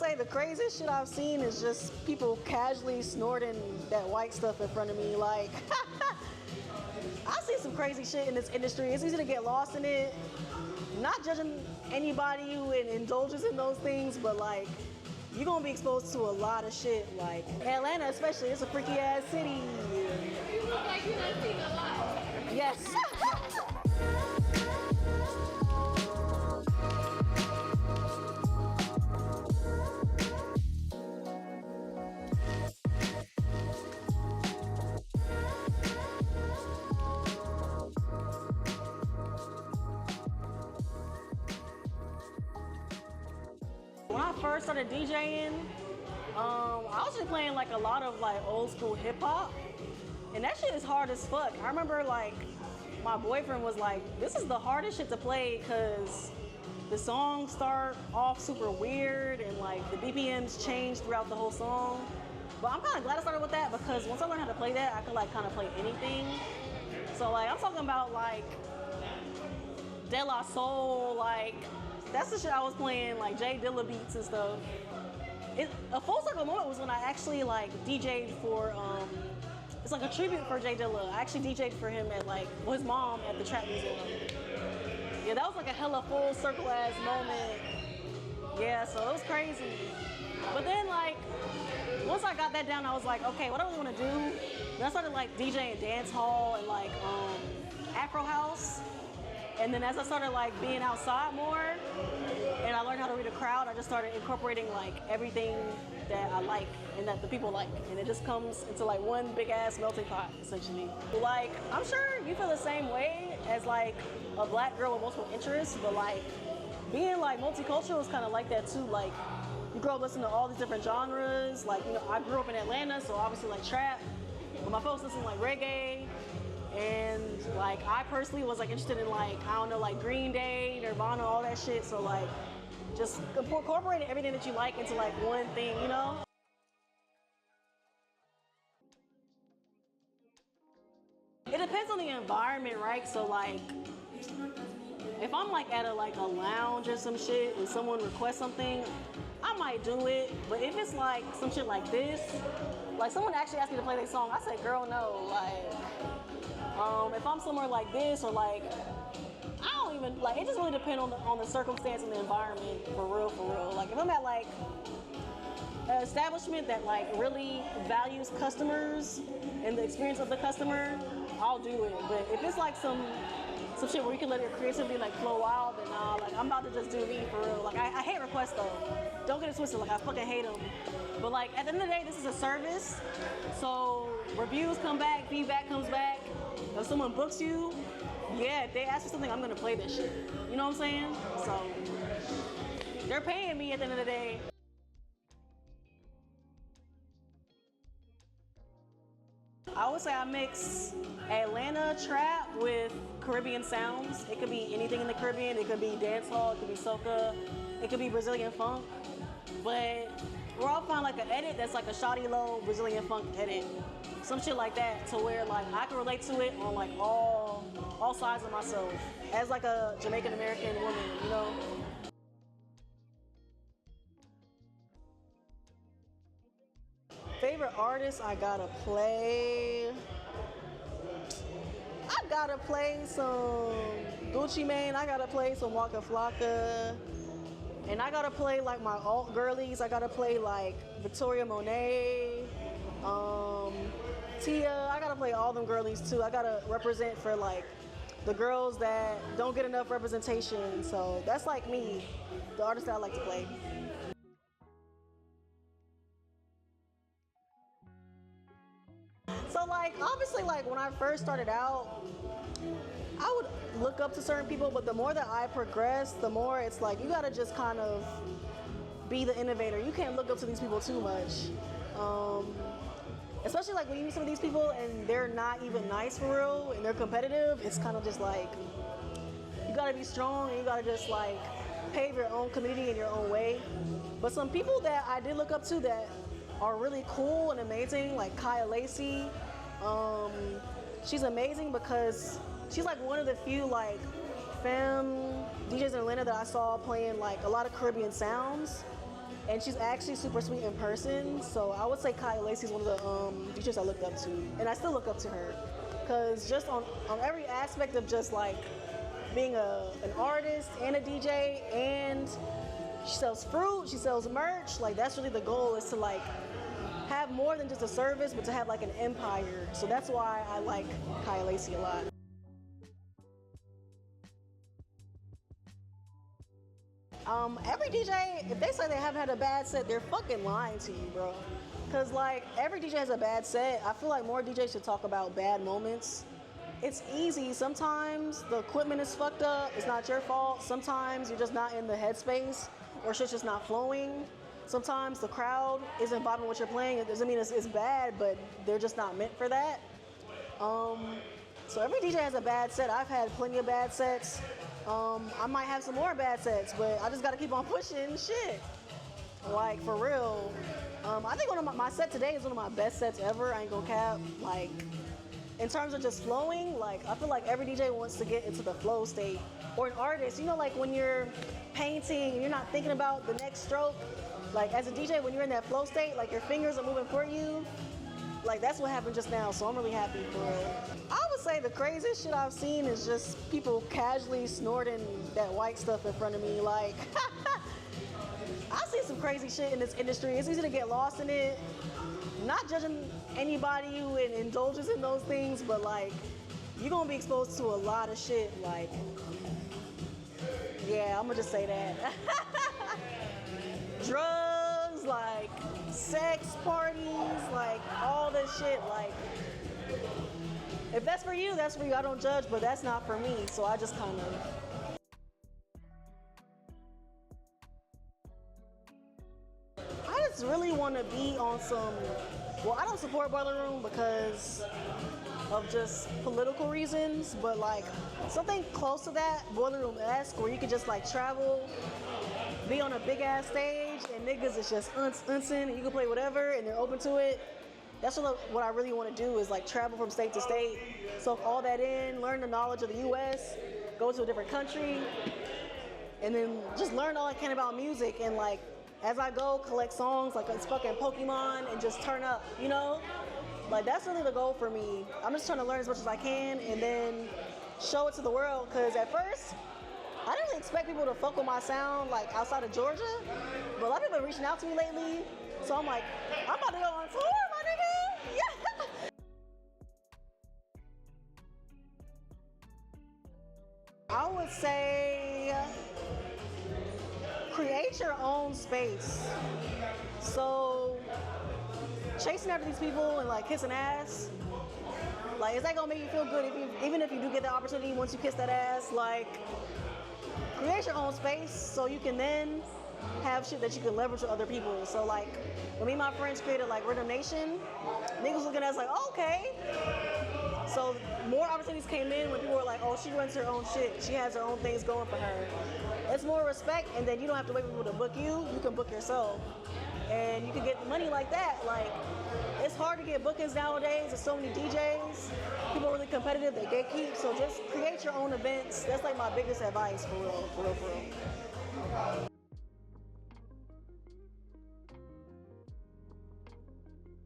say the craziest shit I've seen is just people casually snorting that white stuff in front of me. Like, I've seen some crazy shit in this industry. It's easy to get lost in it. Not judging anybody who indulges in those things, but like, you're gonna be exposed to a lot of shit. Like, Atlanta especially, it's a freaky ass city. You look like you done seen a lot. Yes. When I first started DJing, I was just playing like a lot of like old school hip hop, and that shit is hard as fuck. I remember like my boyfriend was like, "This is the hardest shit to play because the songs start off super weird and like the BPMs change throughout the whole song." But I'm kind of glad I started with that because once I learned how to play that, I could like kind of play anything. So like I'm talking about like De La Soul, like. That's the shit I was playing, like Jay Dilla beats and stuff. A full circle moment was when I actually like DJ'd for, it's like a tribute for Jay Dilla. I actually DJ'd for him at like, his mom at the Trap Museum. Yeah, that was like a hella full circle ass moment. Yeah, so it was crazy. But then like, once I got that down, I was like, okay, what do I want to do? Then I started like DJing dance hall and like Afro house. And then as I started like being outside more and I learned how to read a crowd, I just started incorporating like everything that I like and that the people like. And it just comes into like one big ass melting pot essentially. Like, I'm sure you feel the same way as like a black girl with multiple interests, but like being like multicultural is kind of like that too. Like you grow up listening to all these different genres. Like, you know, I grew up in Atlanta, so obviously like trap, but my folks listen to like reggae. And like I personally was like interested in like, I don't know, like Green Day, Nirvana, all that shit. So like just incorporating everything that you like into like one thing, you know? It depends on the environment, right? So like if I'm like at a lounge or some shit and someone requests something, I might do it. But if it's like some shit like this, like someone actually asked me to play their song, I say, girl, no. Like, if I'm somewhere like this or like, I don't even, like, it just really depends on the circumstance and the environment, for real, for real. Like if I'm at like an establishment that like really values customers and the experience of the customer, I'll do it. But if it's like some shit where you can let your creativity like flow wild, then nah, like I'm about to just do me, for real. Like I hate requests though. Don't get it twisted, like I fucking hate them. But like at the end of the day, this is a service. So reviews come back, feedback comes back. If someone books you, yeah, if they ask for something, I'm gonna play this shit. You know what I'm saying? So they're paying me at the end of the day. I would say I mix Atlanta trap with Caribbean sounds. It could be anything in the Caribbean. It could be dancehall, it could be soca, it could be Brazilian funk. But we're all find like an edit that's like a shoddy low Brazilian funk edit. Some shit like that, to where like I can relate to it on like all sides of myself as like a Jamaican American woman, you know. Favorite artist I gotta play. I gotta play some Gucci Mane. I gotta play some Waka Flocka, and I gotta play like my alt girlies. I gotta play like Victoria Monet. Tia, I gotta play all them girlies too. I gotta represent for like the girls that don't get enough representation. So that's like me, the artist that I like to play. So like obviously like when I first started out, I would look up to certain people, but the more that I progress, the more it's like you gotta just kind of be the innovator. You can't look up to these people too much. Especially like when you meet some of these people and they're not even nice for real and they're competitive, it's kind of just like, you gotta be strong and you gotta just like pave your own community in your own way. But some people that I did look up to that are really cool and amazing, like Kaya Lacey. She's amazing because she's like one of the few like femme DJs in Atlanta that I saw playing like a lot of Caribbean sounds. and she's actually super sweet in person. So I would say Kaya Lacey is one of the DJs I looked up to, and I still look up to her, because just on every aspect of just like being an artist and a DJ, and she sells fruit, she sells merch. Like that's really the goal, is to like have more than just a service, but to have like an empire. So that's why I like Kaya Lacey a lot. Every DJ, if they say they haven't had a bad set, they're fucking lying to you, bro. Cause like every DJ has a bad set. I feel like more DJs should talk about bad moments. It's easy. Sometimes the equipment is fucked up. It's not your fault. Sometimes you're just not in the headspace, or shit's just not flowing. Sometimes the crowd isn't vibing what you're playing. It doesn't mean it's bad, but they're just not meant for that. So every DJ has a bad set. I've had plenty of bad sets. I might have some more bad sets, but I just gotta keep on pushing shit. Like, for real. I think one of my set today is one of my best sets ever. I ain't gonna cap. Like, in terms of just flowing, like, I feel like every DJ wants to get into the flow state. Or an artist, you know, like when you're painting and you're not thinking about the next stroke. Like, as a DJ, when you're in that flow state, like your fingers are moving for you. Like, that's what happened just now, so I'm really happy for it. I would say the craziest shit I've seen is just people casually snorting that white stuff in front of me. Like, I've seen some crazy shit in this industry. It's easy to get lost in it. Not judging anybody who indulges in those things, but like, you're gonna be exposed to a lot of shit. Like, yeah, I'm gonna just say that. Drugs, like, sex parties, like all this shit. Like, if that's for you, that's for you. I don't judge, but that's not for me. So I just kind of. I just really want to be on some. Well, I don't support Boiler Room because of just political reasons, but like something close to that, Boiler Room-esque, where you could just like travel, be on a big ass stage, and niggas is just unsing, and you can play whatever, and they're open to it. That's what I really want to do, is like travel from state to state, soak all that in, learn the knowledge of the U.S., go to a different country, and then just learn all I can about music, and like as I go, collect songs like it's fucking Pokemon and just turn up, you know? Like, that's really the goal for me. I'm just trying to learn as much as I can and then show it to the world, because at first, I didn't really expect people to fuck with my sound, like, outside of Georgia, but a lot of people have been reaching out to me lately, so I'm like, I'm about to go on tour, my nigga! Yeah! I would say create your own space. So, chasing after these people and like kissing ass, like, is that gonna make you feel good even if you do get the opportunity once you kiss that ass? Like, create your own space so you can then have shit that you can leverage with other people. So like, when me and my friends created like Rhythm Nation, niggas looking at us like, oh, okay. So more opportunities came in when people were like, oh, she runs her own shit. She has her own things going for her. It's more respect, and then you don't have to wait for people to book you. You can book yourself. And you can get money like that. Like, it's hard to get bookings nowadays. There's so many DJs. People are really competitive. They gatekeep. So just create your own events. That's like my biggest advice, for real, for real, for real.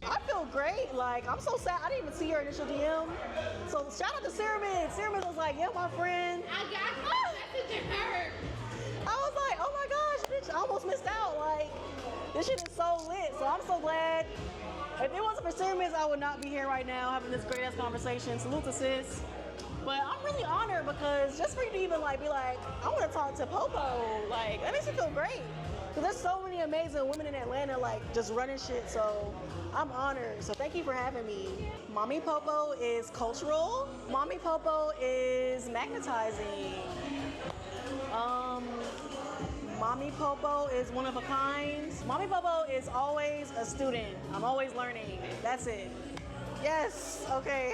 I feel great. Like, I'm so sad. I didn't even see her initial DM. So shout out to Ceramid. Ceramid was like, yeah, my friend. I got my message in her. I was like, oh my gosh, bitch, I almost missed out. Like, this shit is so lit. So I'm so glad. If it wasn't for Ceramid, I would not be here right now having this great ass conversation. Salute to sis. But I'm really honored, because just for you to even like be like, I want to talk to Popo, like, that makes me feel great. Because there's so many amazing women in Atlanta, like, just running shit, so I'm honored. So thank you for having me. Mami Popo is cultural. Mami Popo is magnetizing. Mami Popo is one of a kind. Mami Popo is always a student. I'm always learning. That's it. Yes, okay.